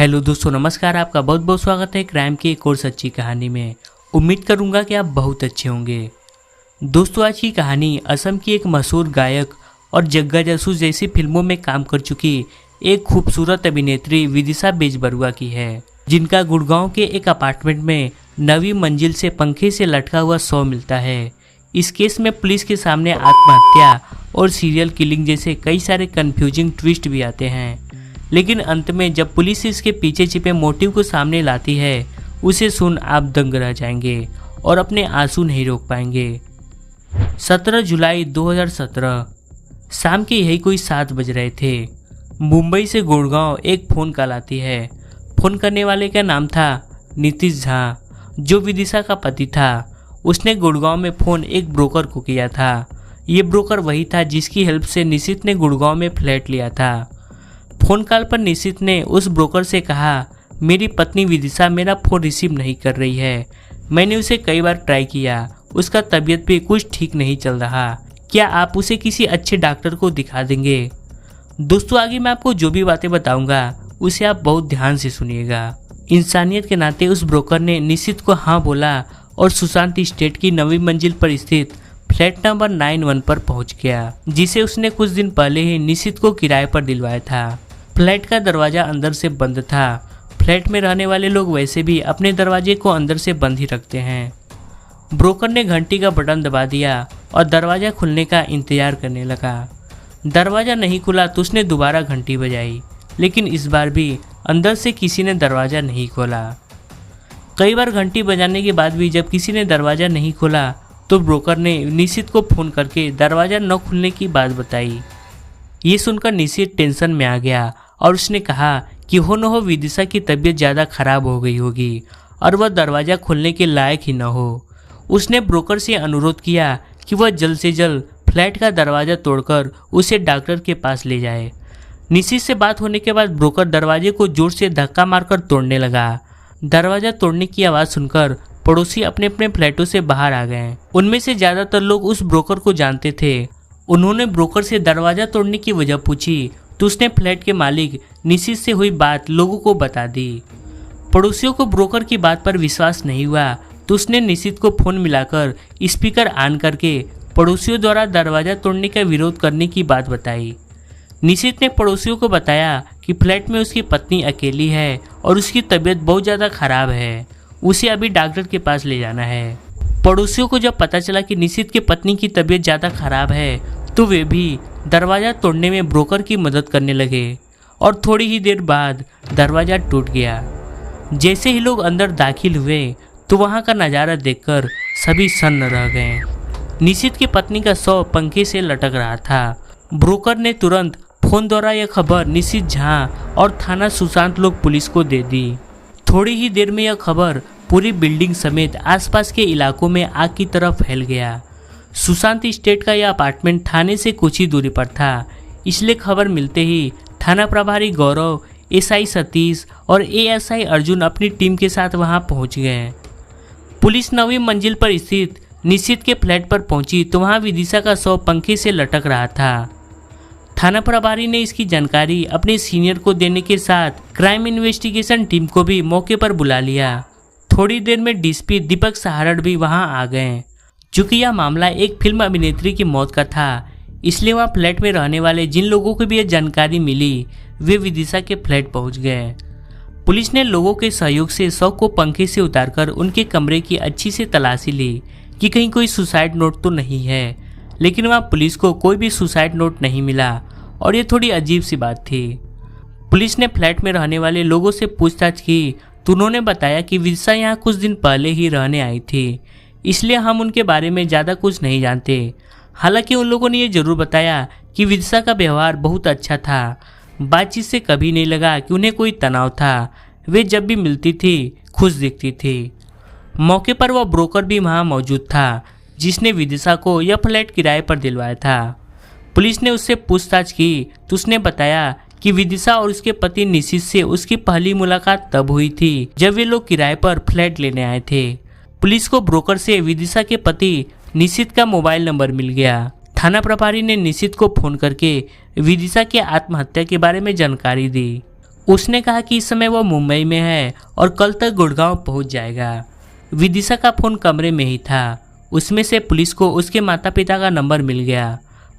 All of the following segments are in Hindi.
हेलो दोस्तों, नमस्कार। आपका बहुत बहुत स्वागत है क्राइम की एक और सच्ची कहानी में। उम्मीद करूंगा कि आप बहुत अच्छे होंगे। दोस्तों, आज की कहानी असम की एक मशहूर गायक और जग्गा जासूस जैसी फिल्मों में काम कर चुकी एक खूबसूरत अभिनेत्री विदिशा बेजबरुआ की है, जिनका गुड़गांव के एक अपार्टमेंट में 9वीं मंजिल से पंखे से लटका हुआ शव मिलता है। इस केस में पुलिस के सामने आत्महत्या और सीरियल किलिंग जैसे कई सारे कंफ्यूजिंग ट्विस्ट भी आते हैं, लेकिन अंत में जब पुलिस इसके पीछे छिपे मोटिव को सामने लाती है, उसे सुन आप दंग रह जाएंगे और अपने आंसू नहीं रोक पाएंगे। 17 जुलाई 2017 शाम के यही कोई 7 बज रहे थे। मुंबई से गुड़गांव एक फ़ोन कॉल आती है। फ़ोन करने वाले का नाम था नीतीश झा, जो विदिशा का पति था। उसने गुड़गांव में फ़ोन एक ब्रोकर को किया था। ये ब्रोकर वही था जिसकी हेल्प से निशित ने गुड़गांव में फ्लैट लिया था। फ़ोन कॉल पर निशित ने उस ब्रोकर से कहा, मेरी पत्नी विदिशा मेरा फ़ोन रिसीव नहीं कर रही है। मैंने उसे कई बार ट्राई किया, उसका तबीयत भी कुछ ठीक नहीं चल रहा। क्या आप उसे किसी अच्छे डॉक्टर को दिखा देंगे? दोस्तों, आगे मैं आपको जो भी बातें बताऊंगा उसे आप बहुत ध्यान से सुनिएगा। इंसानियत के नाते उस ब्रोकर ने निशित को हाँ बोला और सुशांत स्टेट की 9वीं मंजिल पर स्थित फ्लैट नंबर 91 पर पहुंच गया, जिसे उसने कुछ दिन पहले ही निशित को किराए पर दिलवाया था। फ्लैट का दरवाज़ा अंदर से बंद था। फ्लैट में रहने वाले लोग वैसे भी अपने दरवाजे को अंदर से बंद ही रखते हैं। ब्रोकर ने घंटी का बटन दबा दिया और दरवाज़ा खुलने का इंतजार करने लगा। दरवाज़ा नहीं खुला तो उसने दोबारा घंटी बजाई, लेकिन इस बार भी अंदर से किसी ने दरवाज़ा नहीं खोला। कई बार घंटी बजाने के बाद भी जब किसी ने दरवाज़ा नहीं खोला तो ब्रोकर ने निशित को फ़ोन करके दरवाज़ा न खुलने की बात बताई। ये सुनकर निशित टेंशन में आ गया और उसने कहा कि हो न हो विदिशा की तबीयत ज़्यादा खराब हो गई होगी और वह दरवाज़ा खोलने के लायक ही न हो। उसने ब्रोकर से अनुरोध किया कि वह जल्द से जल्द फ्लैट का दरवाज़ा तोड़कर उसे डॉक्टर के पास ले जाए। निशित से बात होने के बाद ब्रोकर दरवाजे को जोर से धक्का मारकर तोड़ने लगा। दरवाज़ा तोड़ने की आवाज़ सुनकर पड़ोसी अपने अपने फ्लैटों से बाहर आ गए। उनमें से ज़्यादातर लोग उस ब्रोकर को जानते थे। उन्होंने ब्रोकर से दरवाज़ा तोड़ने की वजह पूछी तो उसने फ्लैट के मालिक निशित से हुई बात लोगों को बता दी। पड़ोसियों को ब्रोकर की बात पर विश्वास नहीं हुआ तो उसने निशित को फ़ोन मिलाकर स्पीकर ऑन करके पड़ोसियों द्वारा दरवाज़ा तोड़ने का विरोध करने की बात बताई। निशित ने पड़ोसियों को बताया कि फ्लैट में उसकी पत्नी अकेली है और उसकी तबीयत बहुत ज़्यादा खराब है, उसे अभी डॉक्टर के पास ले जाना है। पड़ोसियों को जब पता चला कि निशित की पत्नी की तबीयत ज़्यादा खराब है तो वे भी दरवाज़ा तोड़ने में ब्रोकर की मदद करने लगे और थोड़ी ही देर बाद दरवाज़ा टूट गया। जैसे ही लोग अंदर दाखिल हुए तो वहाँ का नज़ारा देखकर सभी सन्न रह गए। निशित की पत्नी का शव पंखे से लटक रहा था। ब्रोकर ने तुरंत फ़ोन द्वारा यह खबर निशित झा और थाना सुशांत लोग पुलिस को दे दी। थोड़ी ही देर में यह खबर पूरी बिल्डिंग समेत आसपास के इलाकों में आग की तरह फैल गया। सुशांत स्टेट का यह अपार्टमेंट थाने से कुछ ही दूरी पर था, इसलिए खबर मिलते ही थाना प्रभारी गौरव, एसआई सतीश और एएसआई अर्जुन अपनी टीम के साथ वहां पहुंच गए। पुलिस 9वीं मंजिल पर स्थित निशित के फ्लैट पर पहुंची तो वहां विदिशा का शव पंखे से लटक रहा था। थाना प्रभारी ने इसकी जानकारी अपने सीनियर को देने के साथ क्राइम इन्वेस्टिगेशन टीम को भी मौके पर बुला लिया। थोड़ी देर में डीएसपी दीपक सहारण भी वहां आ गए। चूँकि यह मामला एक फिल्म अभिनेत्री की मौत का था, इसलिए वहाँ फ्लैट में रहने वाले जिन लोगों को भी यह जानकारी मिली वे विदिशा के फ्लैट पहुँच गए। पुलिस ने लोगों के सहयोग से शव को पंखे से उतारकर उनके कमरे की अच्छी से तलाशी ली कि कहीं कोई सुसाइड नोट तो नहीं है, लेकिन वहाँ पुलिस को कोई भी सुसाइड नोट नहीं मिला और ये थोड़ी अजीब सी बात थी। पुलिस ने फ्लैट में रहने वाले लोगों से पूछताछ की तो उन्होंने बताया कि विदिशा यहाँ कुछ दिन पहले ही रहने आई थी, इसलिए हम उनके बारे में ज़्यादा कुछ नहीं जानते। हालांकि उन लोगों ने ये ज़रूर बताया कि विदिशा का व्यवहार बहुत अच्छा था। बातचीत से कभी नहीं लगा कि उन्हें कोई तनाव था। वे जब भी मिलती थी खुश दिखती थी। मौके पर वह ब्रोकर भी वहाँ मौजूद था जिसने विदिशा को यह फ्लैट किराए पर दिलवाया था। पुलिस ने उससे पूछताछ की तो उसने बताया कि विदिशा और उसके पति निशित से उसकी पहली मुलाकात तब हुई थी जब वे लोग किराए पर फ्लैट लेने आए थे। पुलिस को ब्रोकर से विदिशा के पति निशित का मोबाइल नंबर मिल गया। थाना प्रभारी ने निशित को फोन करके विदिशा की आत्महत्या के बारे में जानकारी दी। उसने कहा कि इस समय वह मुंबई में है और कल तक गुड़गांव पहुंच जाएगा। विदिशा का फोन कमरे में ही था। उसमें से पुलिस को उसके माता पिता का नंबर मिल गया।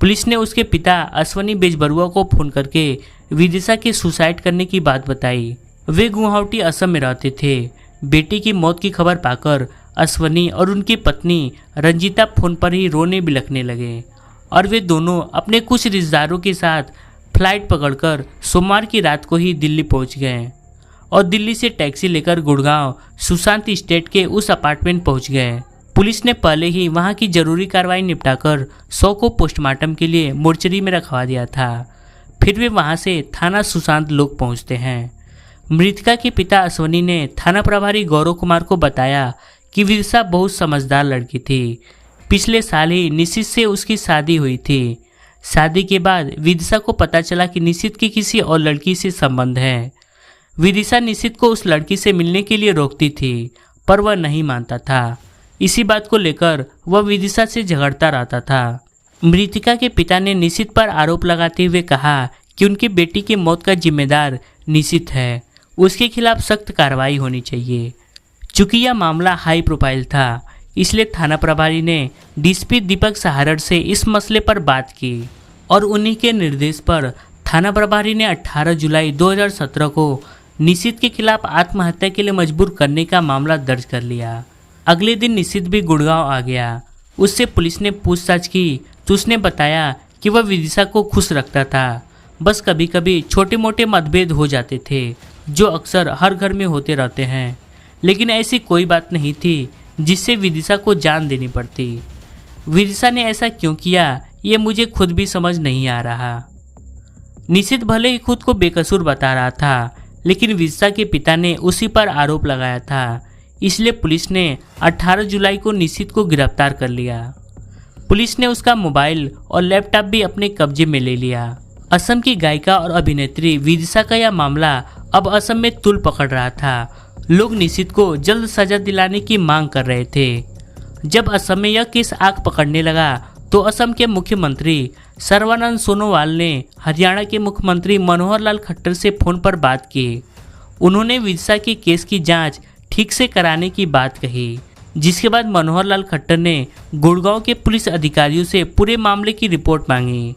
पुलिस ने उसके पिता अश्वनी बेजबरुआ को फोन करके विदिशा के सुसाइड करने की बात बताई। वे गुवाहाटी असम में रहते थे। बेटी की मौत की खबर पाकर अश्वनी और उनकी पत्नी रंजीता फोन पर ही रोने बिलखने लगे और वे दोनों अपने कुछ रिश्तेदारों के साथ फ्लाइट पकड़कर सोमवार की रात को ही दिल्ली पहुंच गए और दिल्ली से टैक्सी लेकर गुड़गांव सुशांत स्टेट के उस अपार्टमेंट पहुंच गए। पुलिस ने पहले ही वहां की जरूरी कार्रवाई निपटाकर शव को पोस्टमार्टम के लिए मोर्चरी में रखवा दिया था। फिर वे वहां से थाना सुशांत लोग पहुंचते हैं। मृतका के पिता अश्वनी ने थाना प्रभारी गौरव कुमार को बताया कि विदिशा बहुत समझदार लड़की थी। पिछले साल ही निशित से उसकी शादी हुई थी। शादी के बाद विदिशा को पता चला कि निशित की किसी और लड़की से संबंध है। विदिशा निशित को उस लड़की से मिलने के लिए रोकती थी पर वह नहीं मानता था। इसी बात को लेकर वह विदिशा से झगड़ता रहता था। मृतिका के पिता ने निशित पर आरोप लगाते हुए कहा कि उनकी बेटी की मौत का जिम्मेदार निशित है, उसके खिलाफ सख्त कार्रवाई होनी चाहिए। चूंकि यह मामला हाई प्रोफाइल था इसलिए थाना प्रभारी ने डीएसपी दीपक सहारण से इस मसले पर बात की और उन्हीं के निर्देश पर थाना प्रभारी ने 18 जुलाई 2017 को निशित के खिलाफ आत्महत्या के लिए मजबूर करने का मामला दर्ज कर लिया। अगले दिन निशित भी गुड़गांव आ गया। उससे पुलिस ने पूछताछ की तो उसने बताया कि वह विदिशा को खुश रखता था। बस कभी कभी छोटे मोटे मतभेद हो जाते थे जो अक्सर हर घर में होते रहते हैं, लेकिन ऐसी कोई बात नहीं थी जिससे विदिशा को जान देनी पड़ती। विदिशा ने ऐसा क्यों किया ये मुझे खुद भी समझ नहीं आ रहा। निशित भले ही खुद को बेकसूर बता रहा था लेकिन विदिशा के पिता ने उसी पर आरोप लगाया था, इसलिए पुलिस ने 18 जुलाई को निशित को गिरफ्तार कर लिया। पुलिस ने उसका मोबाइल और लैपटॉप भी अपने कब्जे में ले लिया। असम की गायिका और अभिनेत्री विदिशा का यह मामला अब असम में तूल पकड़ रहा था। लोग निशित को जल्द सजा दिलाने की मांग कर रहे थे। जब असम में यह केस आग पकड़ने लगा तो असम के मुख्यमंत्री सर्बानंद सोनोवाल ने हरियाणा के मुख्यमंत्री मनोहर लाल खट्टर से फोन पर बात की। उन्होंने विदिशा के केस की जांच ठीक से कराने की बात कही, जिसके बाद मनोहर लाल खट्टर ने गुड़गांव के पुलिस अधिकारियों से पूरे मामले की रिपोर्ट मांगी।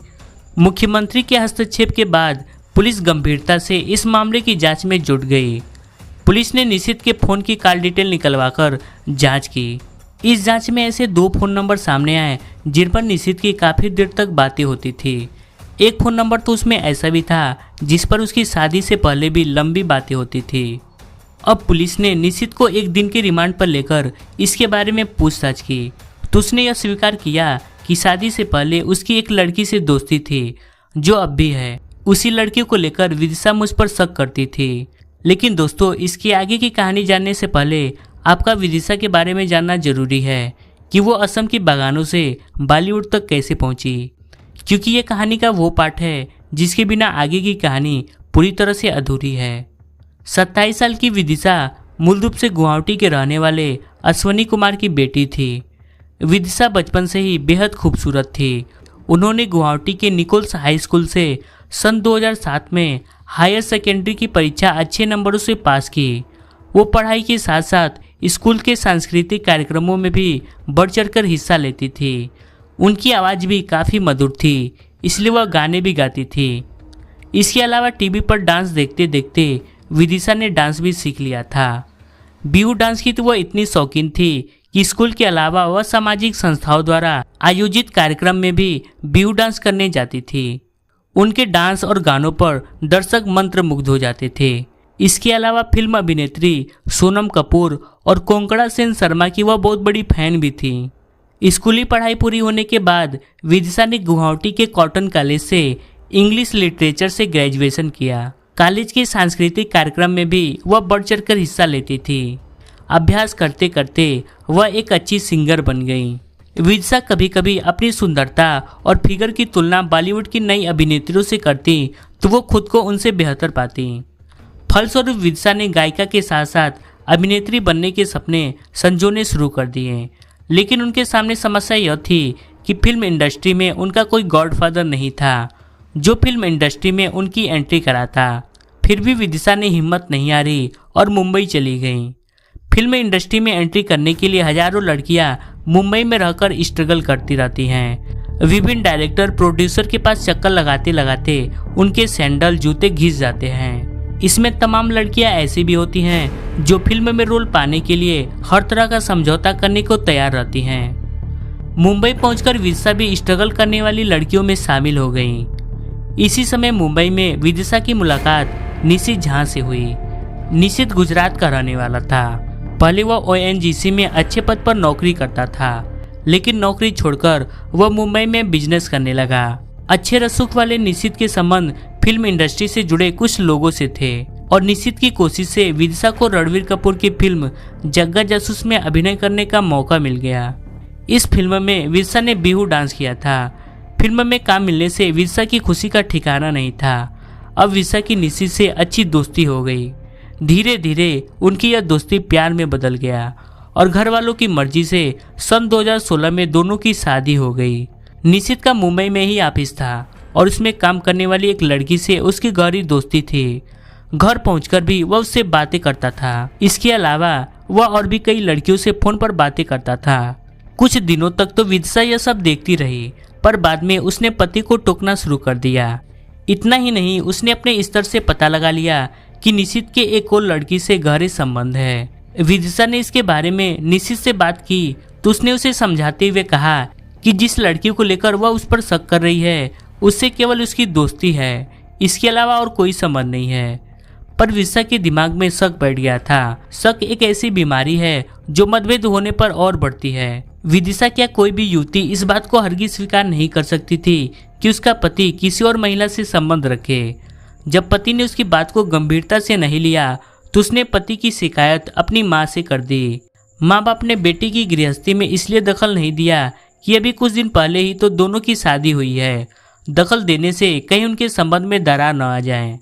मुख्यमंत्री के हस्तक्षेप के बाद पुलिस गंभीरता से इस मामले की जांच में जुट गई। पुलिस ने निशित के फ़ोन की कॉल डिटेल निकलवाकर जांच की। इस जांच में ऐसे 2 फ़ोन नंबर सामने आए जिन पर निशित की काफ़ी देर तक बातें होती थी। एक फ़ोन नंबर तो उसमें ऐसा भी था जिस पर उसकी शादी से पहले भी लंबी बातें होती थी। अब पुलिस ने निशित को एक दिन के रिमांड पर लेकर इसके बारे में पूछताछ की तो उसने यह स्वीकार किया कि शादी से पहले उसकी एक लड़की से दोस्ती थी जो अब भी है। उसी लड़की को लेकर विदिशा मुझ पर शक करती थी। लेकिन दोस्तों, इसकी आगे की कहानी जानने से पहले आपका विदिशा के बारे में जानना जरूरी है कि वो असम की बागानों से बॉलीवुड तक कैसे पहुंची, क्योंकि ये कहानी का वो पार्ट है जिसके बिना आगे की कहानी पूरी तरह से अधूरी है। 27 साल की विदिशा मूल रूप से गुवाहाटी के रहने वाले अश्वनी कुमार की बेटी थी। विदिशा बचपन से ही बेहद खूबसूरत थी। उन्होंने गुवाहाटी के निकोल्स हाई स्कूल से सन 2007 में हायर सेकेंडरी की परीक्षा अच्छे नंबरों से पास की। वो पढ़ाई के साथ साथ स्कूल के सांस्कृतिक कार्यक्रमों में भी बढ़ चढ़कर हिस्सा लेती थी। उनकी आवाज़ भी काफ़ी मधुर थी, इसलिए वह गाने भी गाती थी। इसके अलावा टीवी पर डांस देखते देखते विदिशा ने डांस भी सीख लिया था। बिहू डांस की तो वह इतनी शौकीन थी कि स्कूल के अलावा वह सामाजिक संस्थाओं द्वारा आयोजित कार्यक्रम में भी बिहू डांस करने जाती थी। उनके डांस और गानों पर दर्शक मंत्रमुग्ध हो जाते थे। इसके अलावा फिल्म अभिनेत्री सोनम कपूर और कोंकणा सेन शर्मा की वह बहुत बड़ी फैन भी थी। स्कूली पढ़ाई पूरी होने के बाद विदिशा ने गुवाहाटी के कॉटन कॉलेज से इंग्लिश लिटरेचर से ग्रेजुएशन किया। कॉलेज के सांस्कृतिक कार्यक्रम में भी वह बढ़ चढ़कर हिस्सा लेती थी। अभ्यास करते करते वह एक अच्छी सिंगर बन गई। विदिशा कभी कभी अपनी सुंदरता और फिगर की तुलना बॉलीवुड की नई अभिनेत्रियों से करती तो वो खुद को उनसे बेहतर पाती। फलस्वरूप विदिशा ने गायिका के साथ साथ अभिनेत्री बनने के सपने संजोने शुरू कर दिए। लेकिन उनके सामने समस्या यह थी कि फिल्म इंडस्ट्री में उनका कोई गॉडफादर नहीं था जो फिल्म इंडस्ट्री में उनकी एंट्री कराता। फिर भी विदिशा ने हिम्मत नहीं हारी और मुंबई चली गई। फिल्म इंडस्ट्री में एंट्री करने के लिए हजारों लड़कियां मुंबई में रहकर स्ट्रगल करती रहती हैं। विभिन्न डायरेक्टर प्रोड्यूसर के पास चक्कर लगाते लगाते उनके सैंडल जूते घिस जाते हैं। इसमें तमाम लड़कियां ऐसी भी होती हैं जो फिल्म में रोल पाने के लिए हर तरह का समझौता करने को तैयार रहती हैं। मुंबई पहुंचकर विदिशा भी स्ट्रगल करने वाली लड़कियों में शामिल हो गई। इसी समय मुंबई में विदिशा की मुलाकात निशित झा से हुई। निशित गुजरात का रहने वाला था। पहले वह ONGC में अच्छे पद पर नौकरी करता था, लेकिन नौकरी छोड़कर वह मुंबई में बिजनेस करने लगा। अच्छे रसूख वाले निशित के संबंध फिल्म इंडस्ट्री से जुड़े कुछ लोगों से थे और निशित की कोशिश से विदिशा को रणबीर कपूर की फिल्म जग्गा जासूस में अभिनय करने का मौका मिल गया। इस फिल्म में विदिशा ने बिहू डांस किया था। फिल्म में काम मिलने से विदिशा की खुशी का ठिकाना नहीं था। अब विदिशा की निशित से अच्छी दोस्ती हो गई। धीरे धीरे उनकी यह दोस्ती प्यार में बदल गया और घर वालों की मर्जी से सन 2016 में दोनों की शादी हो गई। निशित का मुंबई में ही ऑफिस था और उसमें काम करने वाली एक लड़की से उसकी गहरी दोस्ती थी। घर पहुंचकर भी वह उससे बातें करता था। इसके अलावा वह और भी कई लड़कियों से फोन पर बातें करता था। कुछ दिनों तक तो विदिशा यह सब देखती रही, पर बाद में उसने पति को टोकना शुरू कर दिया। इतना ही नहीं, उसने अपने स्तर से पता लगा लिया कि निशित के एक और लड़की से गहरे संबंध है। विदिशा ने इसके बारे में निशित से बात की तो उसने उसे समझाते हुए कहा कि जिस लड़की को लेकर वह उस पर शक कर रही है उससे केवल उसकी दोस्ती है, इसके अलावा और कोई संबंध नहीं है। पर विदिशा के दिमाग में शक बैठ गया था। शक एक ऐसी बीमारी है जो मतभेद होने पर और बढ़ती है। विदिशा क्या कोई भी युवती इस बात को हरगिज स्वीकार नहीं कर सकती थी कि उसका पति किसी और महिला से संबंध रखे। जब पति ने उसकी बात को गंभीरता से नहीं लिया तो उसने पति की शिकायत अपनी माँ से कर दी। माँ बाप ने बेटी की गृहस्थी में इसलिए दखल नहीं दिया कि अभी कुछ दिन पहले ही तो दोनों की शादी हुई है। दखल देने से कहीं उनके संबंध में दरार न आ जाए,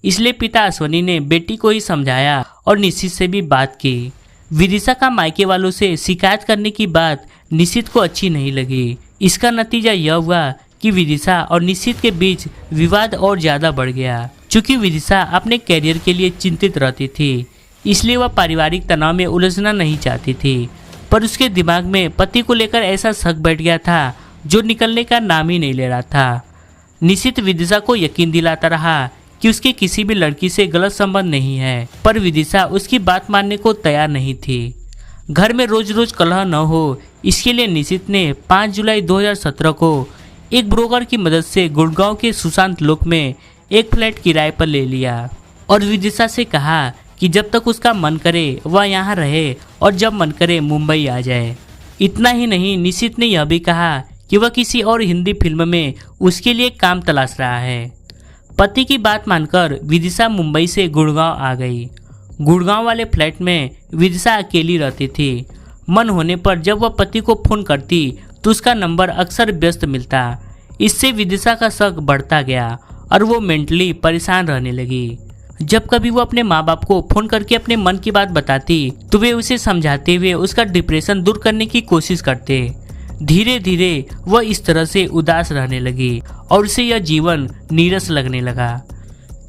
इसलिए पिता अश्वनी ने बेटी को ही समझाया और निशित से भी बात की। विदिशा का मायके वालों से शिकायत करने की बात निशित को अच्छी नहीं लगी। इसका नतीजा यह हुआ कि विदिशा और निशित के बीच विवाद और ज़्यादा बढ़ गया। चूँकि विदिशा अपने कैरियर के लिए चिंतित रहती थी, इसलिए वह पारिवारिक तनाव में उलझना नहीं चाहती थी। पर उसके दिमाग में पति को लेकर ऐसा शक बैठ गया था जो निकलने का नाम ही नहीं ले रहा था। निशित विदिशा को यकीन दिलाता रहा कि उसके किसी भी लड़की से गलत संबंध नहीं है, पर विदिशा उसकी बात मानने को तैयार नहीं थी। घर में रोज रोज कलह न हो, इसके लिए निशित ने 5 जुलाई 2017 को एक ब्रोकर की मदद से गुड़गांव के सुशांत लोक में एक फ्लैट किराए पर ले लिया और विदिशा से कहा कि जब तक उसका मन करे वह यहाँ रहे और जब मन करे मुंबई आ जाए। इतना ही नहीं, निशित ने यह भी कहा कि वह किसी और हिंदी फिल्म में उसके लिए काम तलाश रहा है। पति की बात मानकर विदिशा मुंबई से गुड़गांव आ गई। गुड़गांव वाले फ्लैट में विदिशा अकेली रहती थी। मन होने पर जब वह पति को फोन करती तो उसका नंबर अक्सर व्यस्त मिलता। इससे विदिशा का शक बढ़ता गया और वो मेंटली परेशान रहने लगी। जब कभी वो अपने माँ बाप को फोन करके अपने मन की बात बताती तो वे उसे समझाते हुए उसका डिप्रेशन दूर करने की कोशिश करते। धीरे धीरे वह इस तरह से उदास रहने लगी और उसे यह जीवन नीरस लगने लगा।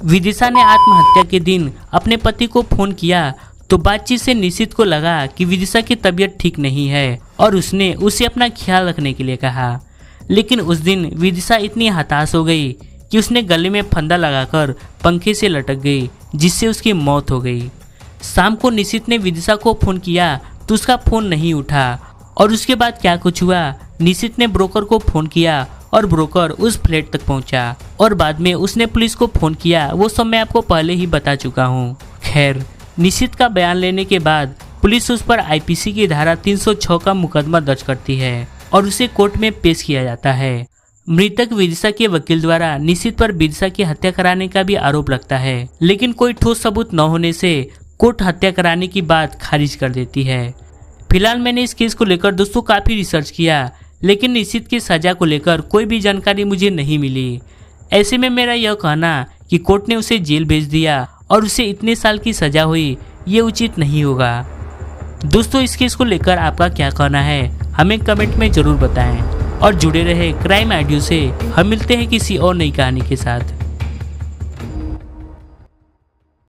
विदिशा ने आत्महत्या के दिन अपने पति को फोन किया तो बातचीत से निशित को लगा कि विदिशा की तबीयत ठीक नहीं है और उसने उसे अपना ख्याल रखने के लिए कहा। लेकिन उस दिन विदिशा इतनी हताश हो गई कि उसने गले में फंदा लगाकर पंखे से लटक गई, जिससे उसकी मौत हो गई। शाम को निशित ने विदिशा को फोन किया तो उसका फोन नहीं उठा और उसके बाद क्या कुछ हुआ, निशित ने ब्रोकर को फोन किया और ब्रोकर उस फ्लैट तक पहुंचा और बाद में उसने पुलिस को फोन किया। वो सब मैं आपको पहले ही बता चुका हूँ। खैर, निशित का बयान लेने के बाद पुलिस उस पर IPC की धारा 306 का मुकदमा दर्ज करती है और उसे कोर्ट में पेश किया जाता है। मृतक विदिशा के वकील द्वारा निशित पर विदिशा की हत्या कराने का भी आरोप लगता है, लेकिन कोई ठोस सबूत न होने से कोर्ट हत्या कराने की बात खारिज कर देती है। फिलहाल मैंने इस केस को लेकर दोस्तों काफ़ी रिसर्च किया, लेकिन निशित की सज़ा को लेकर कोई भी जानकारी मुझे नहीं मिली। ऐसे में मेरा यह कहना कि कोर्ट ने उसे जेल भेज दिया और उसे इतने साल की सज़ा हुई, ये उचित नहीं होगा। दोस्तों, इस केस को लेकर आपका क्या कहना है हमें कमेंट में ज़रूर बताएं और जुड़े रहे क्राइम ऑडियो से। हम मिलते हैं किसी और नई कहानी के साथ।